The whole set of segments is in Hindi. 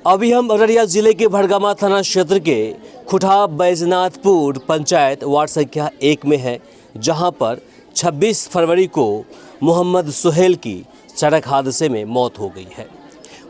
अभी हम अररिया जिले के भड़गामा थाना क्षेत्र के खुठा बैजनाथपुर पंचायत वार्ड संख्या 1 में है, जहां पर 26 फरवरी को मोहम्मद सुहेल की सड़क हादसे में मौत हो गई है।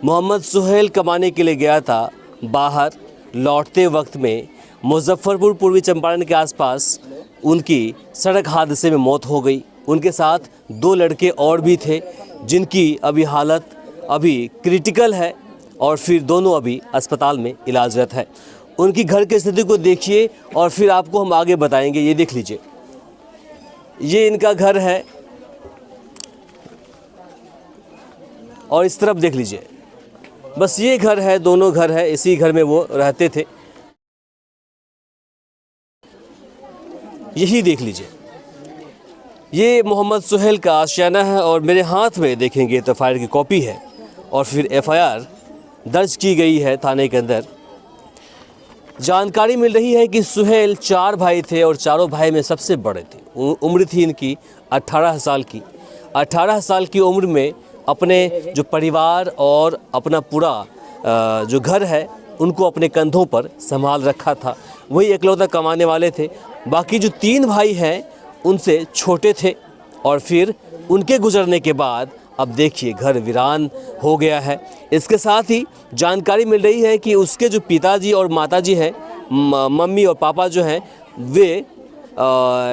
मोहम्मद सुहेल कमाने के लिए गया था बाहर, लौटते वक्त में मुजफ्फरपुर पूर्वी चंपारण के आसपास उनकी सड़क हादसे में मौत हो गई। उनके साथ 2 लड़के और भी थे, जिनकी अभी हालत क्रिटिकल है और फिर दोनों अभी अस्पताल में इलाजरत है। उनकी घर की स्थिति को देखिए और फिर आपको हम आगे बताएंगे। ये देख लीजिए, ये इनका घर है और इस तरफ देख लीजिए, बस ये घर है, दोनों घर है, इसी घर में वो रहते थे। यही देख लीजिए, ये मोहम्मद सुहेल का आशियाना है और मेरे हाथ में देखेंगे तो फायर की कॉपी है और फिर FIR दर्ज की गई है थाने के अंदर। जानकारी मिल रही है कि सुहेल 4 भाई थे और चारों भाई में सबसे बड़े थे। उम्र थी इनकी 18 साल की। 18 साल की उम्र में अपने जो परिवार और अपना पूरा जो घर है उनको अपने कंधों पर संभाल रखा था। वही इकलौता कमाने वाले थे। बाकी जो 3 भाई हैं उनसे छोटे थे और फिर उनके गुजरने के बाद अब देखिए घर वीरान हो गया है। इसके साथ ही जानकारी मिल रही है कि उसके जो पिताजी और माताजी हैं, मम्मी और पापा जो हैं, वे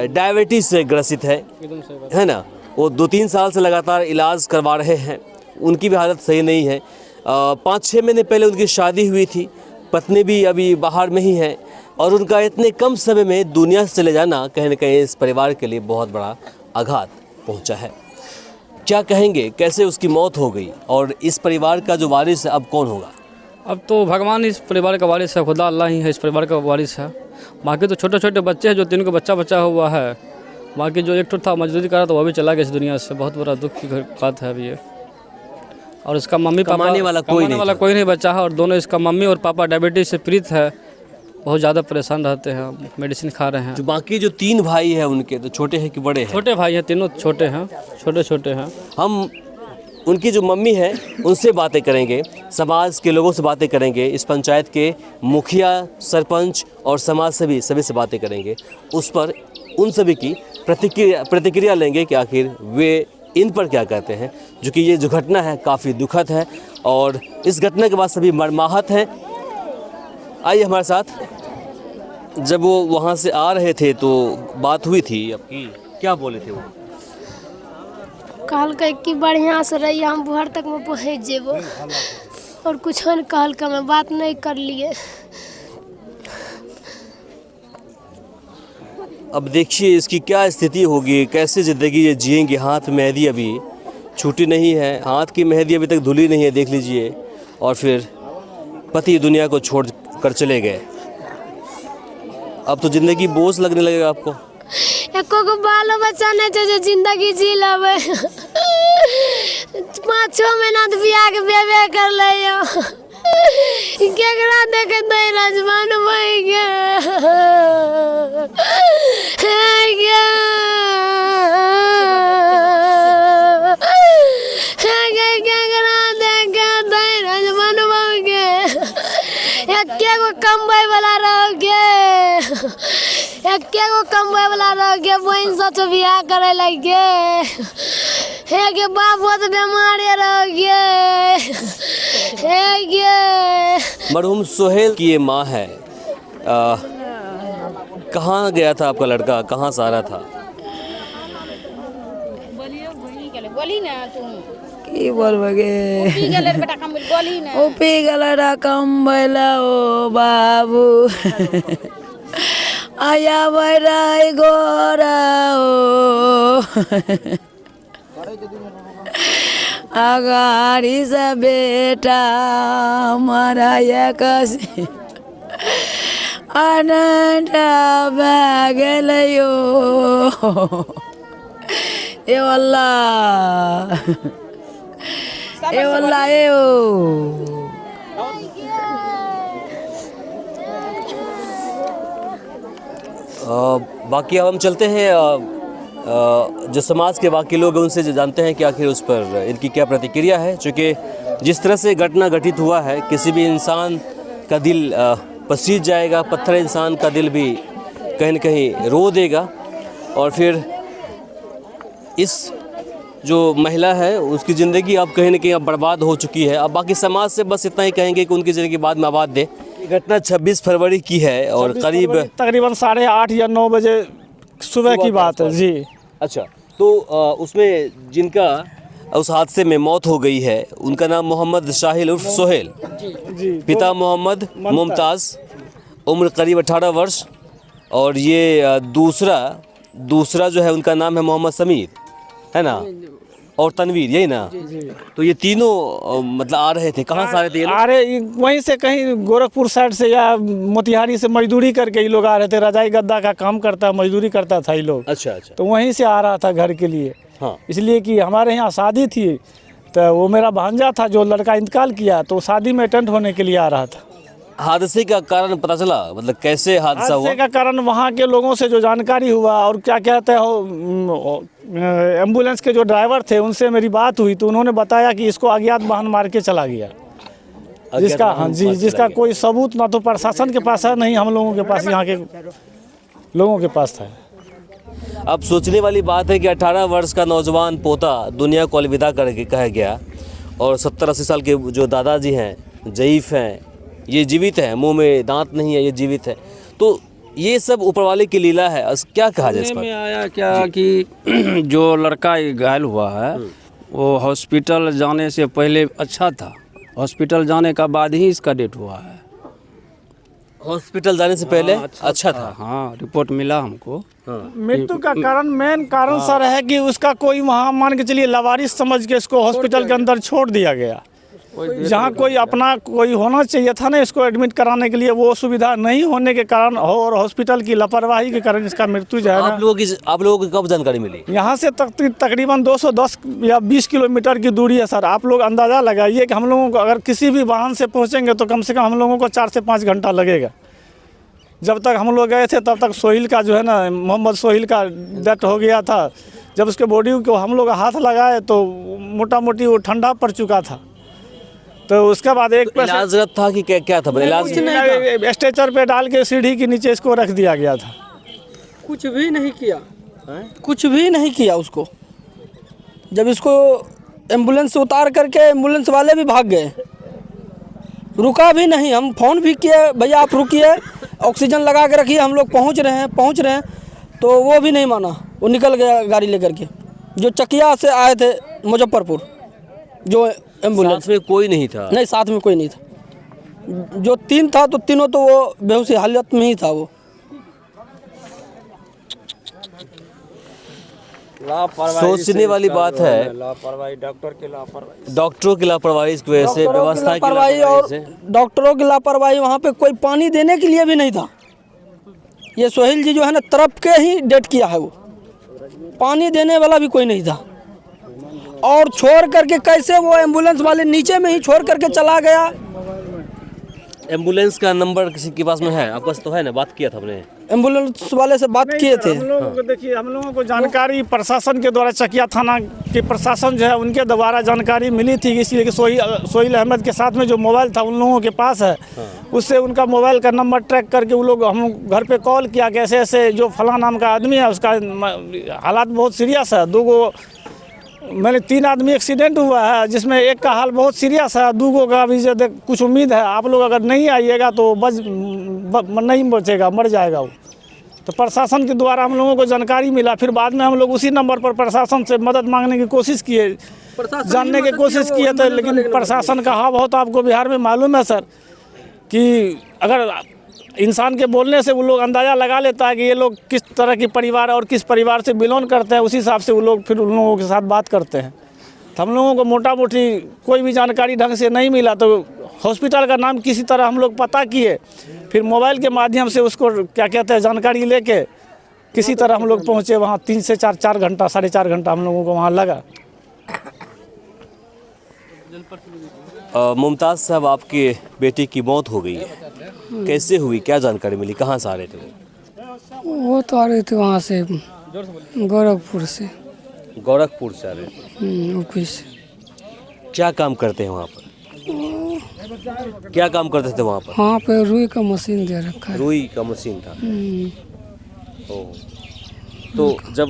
डायबिटीज़ से ग्रसित है ना। वो 2-3 साल से लगातार इलाज करवा रहे हैं। उनकी भी हालत सही नहीं है। 5-6 महीने पहले उनकी शादी हुई थी। पत्नी भी अभी बाहर में ही है और उनका इतने कम समय में दुनिया से चले जाना कहीं न कहीं इस परिवार के लिए बहुत बड़ा आघात पहुंचा है। क्या कहेंगे, कैसे उसकी मौत हो गई और इस परिवार का जो वारिस है अब कौन होगा? अब तो भगवान इस परिवार का वारिस है, खुदा अल्लाह ही है इस परिवार का वारिस है। बाकी तो छोटे छोटे बच्चे हैं जो 3 को बच्चा हुआ है। बाकी जो एक था मजदूरी करा तो वह भी चला गया इस दुनिया से। बहुत बड़ा दुख की बात है अभी ये। और इसका मम्मी पापा कमाने वाला कोई नहीं बचा है और दोनों इसका मम्मी और पापा डायबिटीज़ से पीड़ित है। बहुत ज़्यादा परेशान रहते हैं, मेडिसिन खा रहे हैं। जो बाकी जो 3 भाई हैं उनके तो छोटे हैं कि बड़े हैं? छोटे भाई हैं, तीनों छोटे हैं, छोटे हैं। हम उनकी जो मम्मी है उनसे बातें करेंगे, समाज के लोगों से बातें करेंगे, इस पंचायत के मुखिया, सरपंच और समाज सेवी सभी से बातें करेंगे। उस पर उन सभी की प्रतिक्रिया लेंगे कि आखिर वे इन पर क्या कहते हैं। जो कि ये जो घटना है काफ़ी दुखद है और इस घटना के बाद सभी मर्माहत हैं। आइए हमारे साथ। जब वो वहाँ से आ रहे थे तो बात हुई थी आपकी, क्या बोले थे वो? कहल कि बढ़िया से रही, हम बुहर तक में पहुँच जेबो और कुछ नहीं कहल का, मैं बात नहीं कर लिए। अब देखिए इसकी क्या स्थिति होगी, कैसे ज़िंदगी ये जिएंगे। हाथ मेहंदी अभी छूटी नहीं है, हाथ की मेहंदी अभी तक धुली नहीं है, देख लीजिए। और फिर पति दुनिया को छोड़ कर चले गए। अब तो ज़िंदगी बोझ लगने लगेगा आपको। एको को बालो बच्चा नहीं चाहिए, जिंदगी जी लेवे। 5-6 महीना तो बियाह के बेबे कर लियो। केकरा देखे दई राजमान भई कमबै वाला रह गया। बहन सच बियाह करे लगे हे गे, बाबू तो बीमार रह गए हे गे। मरहूम सुहेल की ये माँ है। कहाँ गया था आपका लड़का, कहाँ से आ रहा था? बोली ना तुम की बोलबगे, पी गेले बेटा कम बोली ना। ओ पी गेले कम बैला ओ बाबू आया बराई गोरा ओ अगाड़ी से बेटा हमारा ये कसी अनंता बागले यो ए अल्लाह ए अल्लाह ए ओ। बाकी अब हम चलते हैं जो समाज के बाकी लोग हैं उनसे जानते हैं कि आखिर उस पर इनकी क्या प्रतिक्रिया है। चूँकि जिस तरह से घटना घटित हुआ है, किसी भी इंसान का दिल पसीज जाएगा, पत्थर इंसान का दिल भी कहीं न कहीं रो देगा। और फिर इस जो महिला है उसकी ज़िंदगी अब कहीं न कहीं अब बर्बाद हो चुकी है। अब बाकी समाज से बस इतना ही कहेंगे कि उनकी ज़िंदगी बाद में आबाद दे। ये घटना 26 फरवरी की है और करीब तकरीबन 8:30 या 9 बजे सुबह की बात है जी। अच्छा, तो उसमें जिनका उस हादसे में मौत हो गई है उनका नाम मोहम्मद शाहिल उर्फ सोहेल, जी पिता मोहम्मद मुमताज़, उम्र करीब 18 वर्ष। और ये दूसरा जो है उनका नाम है मोहम्मद समीर, है ना, और तनवीर, यही ना। तो ये तीनों मतलब आ रहे थे, कहाँ से आ रहे थे ये लोग? आ रहे वहीं से कहीं गोरखपुर साइड से या मोतिहारी से मजदूरी करके ये लोग आ रहे थे। रजाई गद्दा का काम करता, मजदूरी करता था ये लोग। अच्छा अच्छा। तो वहीं से आ रहा था घर के लिए। हाँ। इसलिए कि हमारे यहाँ शादी थी, तो वो मेरा भांजा था जो लड़का इंतकाल किया, तो शादी में अटेंड होने के लिए आ रहा था। हादसे का कारण पता चला, मतलब कैसे हादसा हुआ? हादसे का कारण वहाँ के लोगों से जो जानकारी हुआ और क्या कहते हो एम्बुलेंस के जो ड्राइवर थे उनसे मेरी बात हुई, तो उन्होंने बताया कि इसको अज्ञात वाहन मार के चला गया। जिसका हाँ जी, जिसका कोई सबूत ना तो प्रशासन के पास है, नहीं हम लोगों के पास, यहाँ के लोगों के पास था। अब सोचने वाली बात है कि 18 वर्ष का नौजवान पोता दुनिया को अलविदा करके कह गया, और 70-80 साल के जो दादाजी हैं, ज़ईफ़ हैं, ये जीवित हैं, मुंह में दांत नहीं है, ये जीवित है। तो ये सब ऊपर वाले की लीला है। क्या कहा जाए इस पर? में आया क्या कि जो लड़का घायल हुआ है वो हॉस्पिटल जाने से पहले अच्छा था, हॉस्पिटल जाने का बाद ही इसका डेथ हुआ है। हॉस्पिटल जाने से पहले अच्छा था? हाँ, रिपोर्ट मिला हमको। मृत्यु का कारण, मेन कारण सर है कि उसका कोई वहाँ मान के चलिए लावारिस समझ के इसको हॉस्पिटल के अंदर छोड़ दिया गया। जहाँ कोई अपना कोई होना चाहिए था ना इसको एडमिट कराने के लिए, वो सुविधा नहीं होने के कारण और हॉस्पिटल की लापरवाही के कारण इसका मृत्यु जो है ना। आप लोगों को कब जानकारी मिली? यहाँ से तकरीबन 210 या 20 किलोमीटर की दूरी है सर। आप लोग अंदाज़ा लगाइए कि हम लोगों को अगर किसी भी वाहन से पहुँचेंगे तो कम से कम हम लोगों को 4 से 5 घंटा लगेगा। जब तक हम लोग गए थे तब तक सोहेल का जो है ना, मोहम्मद सोहेल का डेथ हो गया था। जब उसके बॉडी को हम लोग हाथ लगाए तो मोटा मोटी वो ठंडा पड़ चुका था। तो उसके बाद एक इलाज था कि क्या था? इलाज स्ट्रेचर पे डाल के सीढ़ी के नीचे इसको रख दिया गया था। कुछ भी नहीं किया, कुछ भी नहीं किया उसको। जब इसको एम्बुलेंस से उतार करके एम्बुलेंस वाले भी भाग गए, रुका भी नहीं। हम फ़ोन भी किए, भैया आप रुकिए, ऑक्सीजन लगा के रखिए, हम लोग पहुंच रहे हैं, तो वो भी नहीं माना। वो निकल गया गाड़ी लेकर के। जो चकिया से आए थे मुजफ्फरपुर, जो एम्बुलेंस, साथ में कोई नहीं था? नहीं, साथ में कोई नहीं था। जो 3 था तो तीनों तो वो बेहोशी हालत में ही था। वो सोचने वाली बात है, लापरवाही, डॉक्टरों की लापरवाही की वजह से, व्यवस्था की लापरवाही और डॉक्टरों की लापरवाही। वहाँ पे कोई पानी देने के लिए भी नहीं था। ये सोहेल जी जो है ना, तरफ के ही डेट किया है। वो पानी देने वाला भी कोई नहीं था। और छोड़ करके कैसे वो एम्बुलेंस वाले नीचे में ही छोड़ करके चला गया। एम्बुलेंस का नंबर किसी के पास में है? आपके पास तो है ना, बात किया था हमने, एम्बुलेंस वाले से बात किए थे। हम लोगों को देखिए, हम लोगों को जानकारी प्रशासन के द्वारा, चकिया थाना के प्रशासन जो है उनके द्वारा जानकारी मिली थी। इसलिए कि सोहेल अहमद के साथ में जो मोबाइल था उन लोगों के पास है, उससे उनका मोबाइल का नंबर ट्रैक करके वो लोग हम घर पे कॉल किया कि ऐसे ऐसे जो फलां नाम का आदमी है उसका हालात बहुत सीरियस है। 3 आदमी एक्सीडेंट हुआ है, जिसमें एक का हाल बहुत सीरियस है, 2 का अभी कुछ उम्मीद है। आप लोग अगर नहीं आइएगा तो नहीं बचेगा, मर जाएगा वो। तो प्रशासन के द्वारा हम लोगों को जानकारी मिला। फिर बाद में हम लोग उसी नंबर पर प्रशासन से मदद मांगने की कोशिश किए, जानने की कोशिश किए थे। लेकिन प्रशासन का हाव बहुत आपको बिहार में मालूम है सर, कि अगर इंसान के बोलने से वो लोग अंदाज़ा लगा लेता है कि ये लोग किस तरह की परिवार और किस परिवार से बिलोंग करते हैं, उसी हिसाब से वो लोग फिर उन लोगों के साथ बात करते हैं। तो हम लोगों को मोटा मोटी कोई भी जानकारी ढंग से नहीं मिला। तो हॉस्पिटल का नाम किसी तरह हम लोग पता किए, फिर मोबाइल के माध्यम से उसको क्या कहते हैं जानकारी लेके किसी तरह हम लोग पहुँचे वहाँ। 3 से 4 घंटा, 4.5 घंटा हम लोगों को वहाँ लगा। मुमताज़ साहब, आपके बेटे की मौत हो गई है, कैसे हुई, क्या जानकारी मिली, कहाँ से आ रहे थे वो तो आ रहे थे वहाँ से, गोरखपुर से। गोरखपुर से आ रहे थे? ऊपी से। क्या काम करते हैं वहाँ पर? क्या काम करते थे वहाँ पर? वहाँ पे रुई का मशीन दे रखा है। रुई का मशीन था। ओह, तो जब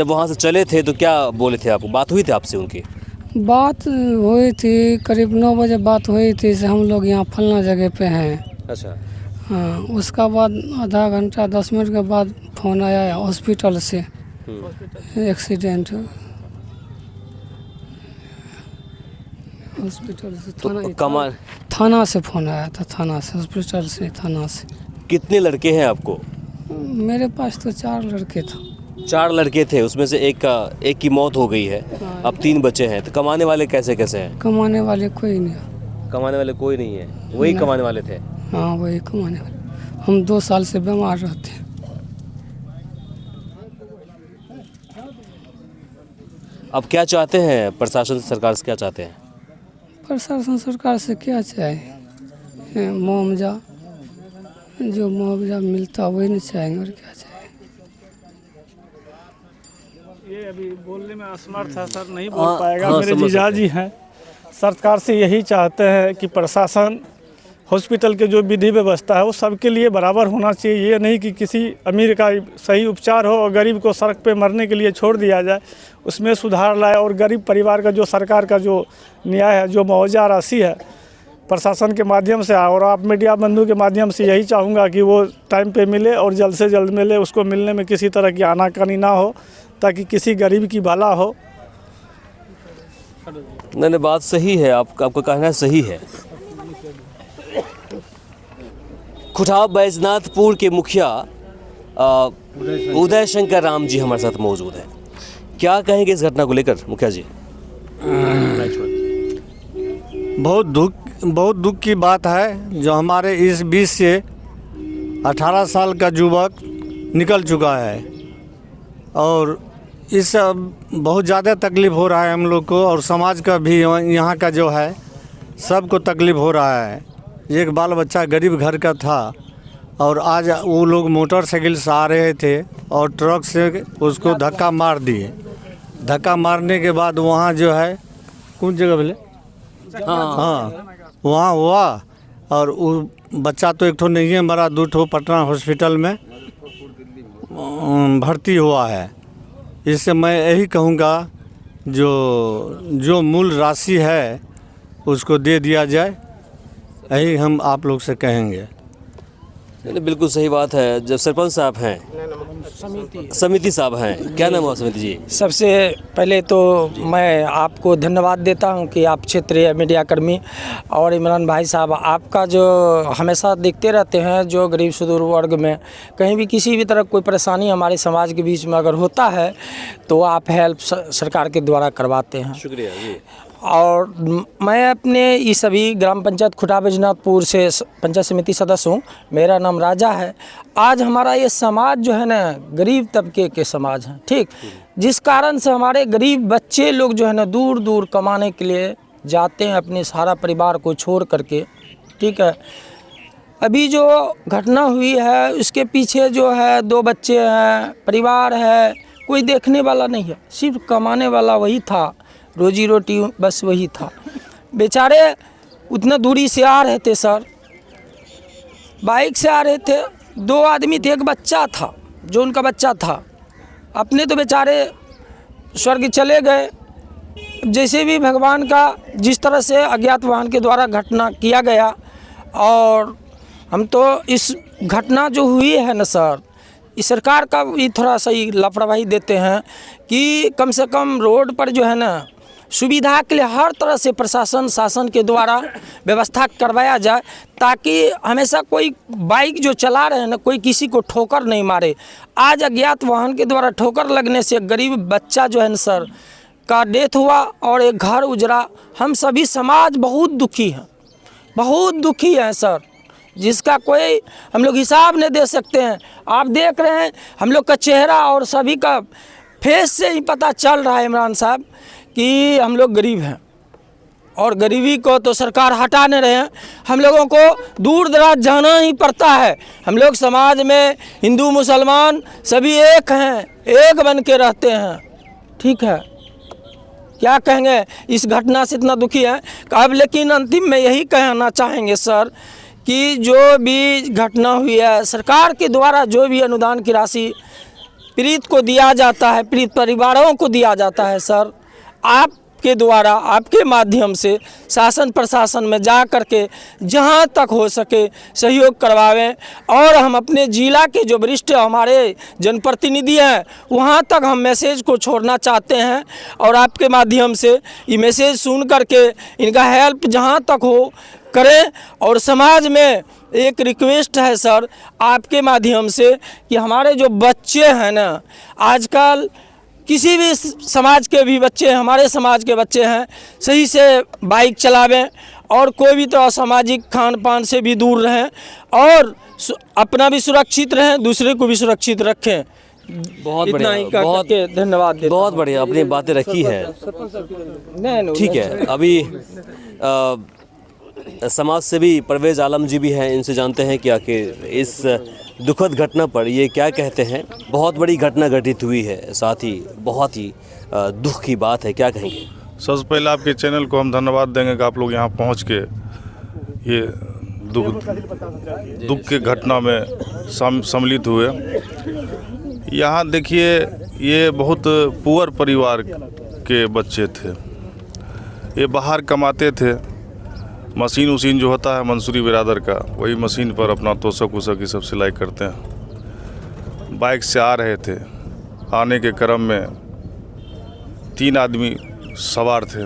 वहाँ से चले थे तो क्या बोले थे आपको? बात हुई थी आपसे उनकी? बात हुई थी, करीब 9 बजे बात हुई थी से हम लोग यहाँ फलना जगह पे हैं। अच्छा। हाँ, उसका बाद आधा घंटा 10 मिनट के बाद फ़ोन आया हॉस्पिटल से, एक्सीडेंट हॉस्पिटल से। थाना से फ़ोन आया था, थाना से, हॉस्पिटल से, थाना से। कितने लड़के हैं आपको? मेरे पास तो 4 लड़के थे। 4 लड़के थे, उसमें से एक की मौत हो गई है, अब 3 बचे हैं। तो कमाने वाले कैसे हैं? कमाने वाले कोई नहीं। कमाने वाले कोई नहीं है, वही कमाने वाले थे। हाँ, वही कमाने वाले। हम 2 साल से बीमार रहते हैं। अब क्या चाहते हैं प्रशासन सरकार से, क्या चाहते हैं? प्रशासन सरकार से क्या चाहे? मुआवजा, जो मुआवजा मिलता वही नहीं चाहेंगे, और क्या चाहेंगे? ये अभी बोलने में असमर्थ है सर, नहीं बोल पाएगा। मेरे जीजाजी हैं, सरकार से यही चाहते हैं कि प्रशासन हॉस्पिटल के जो विधि व्यवस्था है वो सबके लिए बराबर होना चाहिए। ये नहीं कि किसी अमीर का सही उपचार हो और गरीब को सड़क पे मरने के लिए छोड़ दिया जाए, उसमें सुधार लाए। और गरीब परिवार का जो सरकार का जो न्याय है, जो मुआवजा राशि है, प्रशासन के माध्यम से और आप मीडिया बंधु के माध्यम से यही चाहूँगा कि वो टाइम पे मिले और जल्द से जल्द मिले। उसको मिलने में किसी तरह की आनाकानी ना हो, ताकि किसी गरीब की भला हो। नहीं, बात सही है, आपका कहना सही है। खुटाव बैजनाथपुर के मुखिया उदय शंकर राम जी हमारे साथ मौजूद हैं। क्या कहेंगे इस घटना को लेकर मुखिया जी? बहुत दुख की बात है जो हमारे इस बीच से 18 साल का युवक निकल चुका है, और इस बहुत ज़्यादा तकलीफ़ हो रहा है हम लोग को, और समाज का भी यहाँ का जो है सबको तकलीफ़ हो रहा है। एक बाल बच्चा गरीब घर का था, और आज वो लोग मोटरसाइकिल से आ रहे थे और ट्रक से उसको धक्का मार दिए। धक्का मारने के बाद वहाँ जो है कौन जगह बोले, हाँ वहाँ हुआ, और वो बच्चा तो एक ठो नहीं है मरा, 2 ठो पटना हॉस्पिटल में भर्ती हुआ है। इससे मैं यही कहूँगा जो मूल राशि है उसको दे दिया जाए, यही हम आप लोग से कहेंगे। नहीं, बिल्कुल सही बात है। जब सरपंच साहब हैं, समिति साहब हैं, क्या नाम है समिति जी? सबसे पहले तो मैं आपको धन्यवाद देता हूं कि आप क्षेत्रीय मीडिया कर्मी और इमरान भाई साहब, आपका जो हमेशा देखते रहते हैं, जो गरीब सुदूर वर्ग में कहीं भी किसी भी तरह कोई परेशानी हमारे समाज के बीच में अगर होता है तो आप हेल्प सरकार के द्वारा करवाते हैं। शुक्रिया जी। और मैं अपने इस सभी ग्राम पंचायत खुटाव बैजनाथपुर से पंचायत समिति सदस्य हूँ। मेरा नाम राजा है। आज हमारा ये समाज जो है ना, गरीब तबके के समाज हैं, ठीक, जिस कारण से हमारे गरीब बच्चे लोग जो है ना दूर दूर कमाने के लिए जाते हैं, अपने सारा परिवार को छोड़ करके, ठीक है। अभी जो घटना हुई है उसके पीछे जो है 2 बच्चे हैं, परिवार है, कोई देखने वाला नहीं है, सिर्फ कमाने वाला वही था, रोजी रोटी बस वही था। बेचारे उतना दूरी से आ रहे थे सर, बाइक से आ रहे थे, 2 आदमी थे, एक बच्चा था जो उनका बच्चा था। अपने तो बेचारे स्वर्ग चले गए। जैसे भी भगवान का जिस तरह से अज्ञात वाहन के द्वारा घटना किया गया, और हम तो इस घटना जो हुई है ना सर, इस सरकार का भी थोड़ा सा लापरवाही देते हैं कि कम से कम रोड पर जो है ना सुविधा के लिए हर तरह से प्रशासन शासन के द्वारा व्यवस्था करवाया जाए, ताकि हमेशा कोई बाइक जो चला रहे हैं ना, कोई किसी को ठोकर नहीं मारे। आज अज्ञात वाहन के द्वारा ठोकर लगने से गरीब बच्चा जो है ना सर का डेथ हुआ और एक घर उजड़ा। हम सभी समाज बहुत दुखी हैं, बहुत दुखी हैं सर, जिसका कोई हम लोग हिसाब नहीं दे सकते हैं। आप देख रहे हैं हम लोग का चेहरा और सभी का फेस से ही पता चल रहा है इमरान साहब कि हम लोग गरीब हैं, और गरीबी को तो सरकार हटा नहीं रहे हैं। हम लोगों को दूर दराज जाना ही पड़ता है। हम लोग समाज में हिंदू मुसलमान सभी एक हैं, एक बन के रहते हैं, ठीक है। क्या कहेंगे, इस घटना से इतना दुखी है। अब लेकिन अंतिम में यही कहना चाहेंगे सर कि जो भी घटना हुई है, सरकार के द्वारा जो भी अनुदान की राशि पीड़ित को दिया जाता है, पीड़ित परिवारों को दिया जाता है सर, आपके द्वारा, आपके माध्यम से शासन प्रशासन में जा कर के जहाँ तक हो सके सहयोग करवावें। और हम अपने जिला के जो वरिष्ठ हमारे जनप्रतिनिधि हैं वहाँ तक हम मैसेज को छोड़ना चाहते हैं और आपके माध्यम से ये मैसेज सुन करके इनका हेल्प जहाँ तक हो करें। और समाज में एक रिक्वेस्ट है सर आपके माध्यम से कि हमारे जो बच्चे हैं ना, आजकल किसी भी समाज के भी बच्चे, हमारे समाज के बच्चे हैं, सही से बाइक चलावें और कोई भी तो असामाजिक खान पान से भी दूर रहें और अपना भी सुरक्षित रहें, दूसरे को भी सुरक्षित रखें। बहुत इतना बढ़िया, ही कह बहुत करके धन्यवाद देता बहुत हूं। बढ़िया अपनी बातें रखी है। ठीक है, अभी समाज सेवी परवेज आलम जी भी हैं, इनसे जानते हैं कि आखिर इस दुखद घटना पर ये क्या कहते हैं। बहुत बड़ी घटना घटित हुई है, साथ ही बहुत ही दुख की बात है, क्या कहेंगे? सबसे पहले आपके चैनल को हम धन्यवाद देंगे कि आप लोग यहाँ पहुँच के ये दुख के घटना में सम्मिलित हुए। यहाँ देखिए, ये बहुत पुअर परिवार के बच्चे थे, ये बाहर कमाते थे, मशीन उसीन जो होता है मंसूरी बिरादर का, वही मशीन पर अपना तोशक उसक ये सब सिलाई करते हैं। बाइक से आ रहे थे, आने के क्रम में 3 आदमी सवार थे,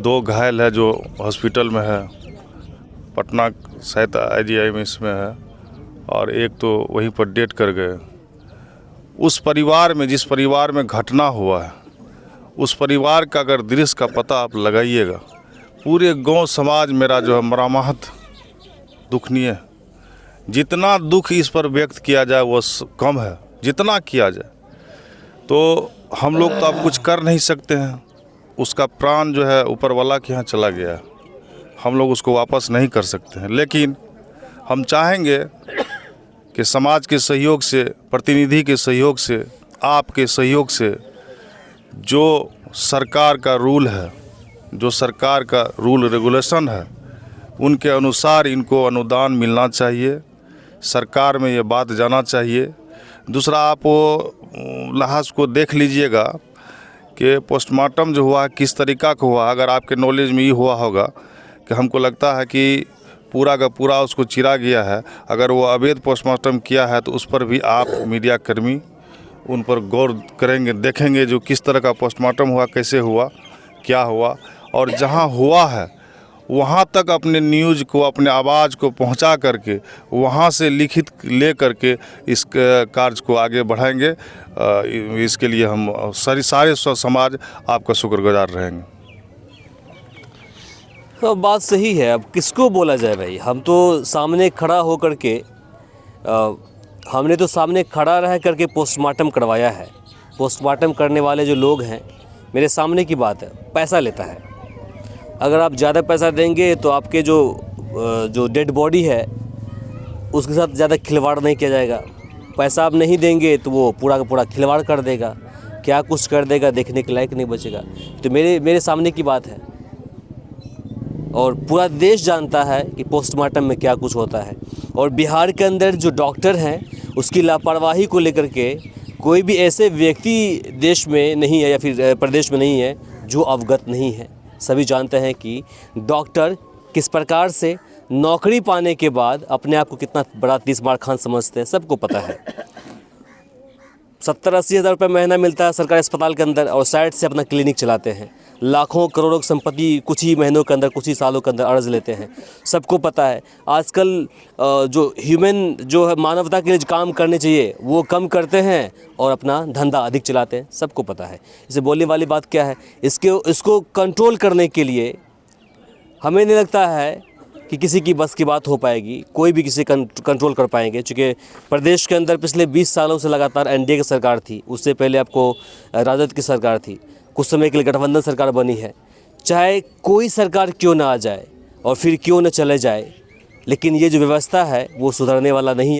2 घायल है जो हॉस्पिटल में है, पटना शायद IGIMS में है, और एक तो वहीं पर डेथ कर गए। उस परिवार में, जिस परिवार में घटना हुआ है, उस परिवार का अगर दृश्य का पता आप लगाइएगा, पूरे गांव समाज मेरा जो है मरामाहत दुखनीय है। जितना दुख इस पर व्यक्त किया जाए वो कम है, जितना किया जाए तो हम लोग तो अब कुछ कर नहीं सकते हैं। उसका प्राण जो है ऊपर वाला के यहाँ चला गया, हम लोग उसको वापस नहीं कर सकते हैं। लेकिन हम चाहेंगे कि समाज के सहयोग से, प्रतिनिधि के सहयोग से, आपके सहयोग से, जो सरकार का रूल है, जो सरकार का रूल रेगुलेशन है, उनके अनुसार इनको अनुदान मिलना चाहिए। सरकार में ये बात जाना चाहिए। दूसरा, आप वो लिहाज को देख लीजिएगा कि पोस्टमार्टम जो हुआ किस तरीक़ा का हुआ। अगर आपके नॉलेज में ये हुआ होगा कि हमको लगता है कि पूरा का पूरा उसको चिरा गया है, अगर वो अवैध पोस्टमार्टम किया है तो उस पर भी आप मीडिया कर्मी उन पर गौर करेंगे, देखेंगे जो किस तरह का पोस्टमार्टम हुआ, कैसे हुआ, क्या हुआ, और जहां हुआ है वहां तक अपने न्यूज़ को, अपने आवाज़ को पहुंचा करके वहां से लिखित ले करके इस कार्य को आगे बढ़ाएंगे। इसके लिए हम सारे समाज आपका शुक्रगुजार रहेंगे। तो बात सही है, अब किसको बोला जाए भाई। हम तो सामने खड़ा हो करके हमने तो सामने खड़ा रह करके पोस्टमार्टम करवाया है। पोस्टमार्टम करने वाले जो लोग हैं, मेरे सामने की बात है, पैसा लेता है। अगर आप ज़्यादा पैसा देंगे तो आपके जो डेड बॉडी है उसके साथ ज़्यादा खिलवाड़ नहीं किया जाएगा। पैसा आप नहीं देंगे तो वो पूरा का पूरा खिलवाड़ कर देगा, क्या कुछ कर देगा, देखने के लायक नहीं बचेगा। तो मेरे सामने की बात है और पूरा देश जानता है कि पोस्टमार्टम में क्या कुछ होता है। और बिहार के अंदर जो डॉक्टर हैं उसकी लापरवाही को लेकर के कोई भी ऐसे व्यक्ति देश में नहीं है या फिर प्रदेश में नहीं है जो अवगत नहीं है। सभी जानते हैं कि डॉक्टर किस प्रकार से नौकरी पाने के बाद अपने आप को कितना बड़ा 30 मार खान समझते हैं, सबको पता है। 70-80 हज़ार रुपये महीना मिलता है सरकारी अस्पताल के अंदर और साइड से अपना क्लिनिक चलाते हैं। लाखों करोड़ों की संपत्ति कुछ ही महीनों के अंदर, कुछ ही सालों के अंदर अर्ज लेते हैं, सबको पता है। आजकल जो ह्यूमन जो है, मानवता के लिए जो काम करने चाहिए वो कम करते हैं और अपना धंधा अधिक चलाते हैं, सबको पता है। इसे बोलने वाली बात क्या है, इसको कंट्रोल करने के लिए हमें नहीं लगता है कि किसी की बस की बात हो पाएगी, कोई भी किसी कंट्रोल कर पाएंगे। चूँकि प्रदेश के अंदर पिछले 20 सालों से लगातार NDA की सरकार थी, उससे पहले आपको राजद की सरकार थी, कुछ समय के लिए गठबंधन सरकार बनी है। चाहे कोई सरकार क्यों ना आ जाए और फिर क्यों न चले जाए, लेकिन ये जो व्यवस्था है वो सुधरने वाला नहीं है।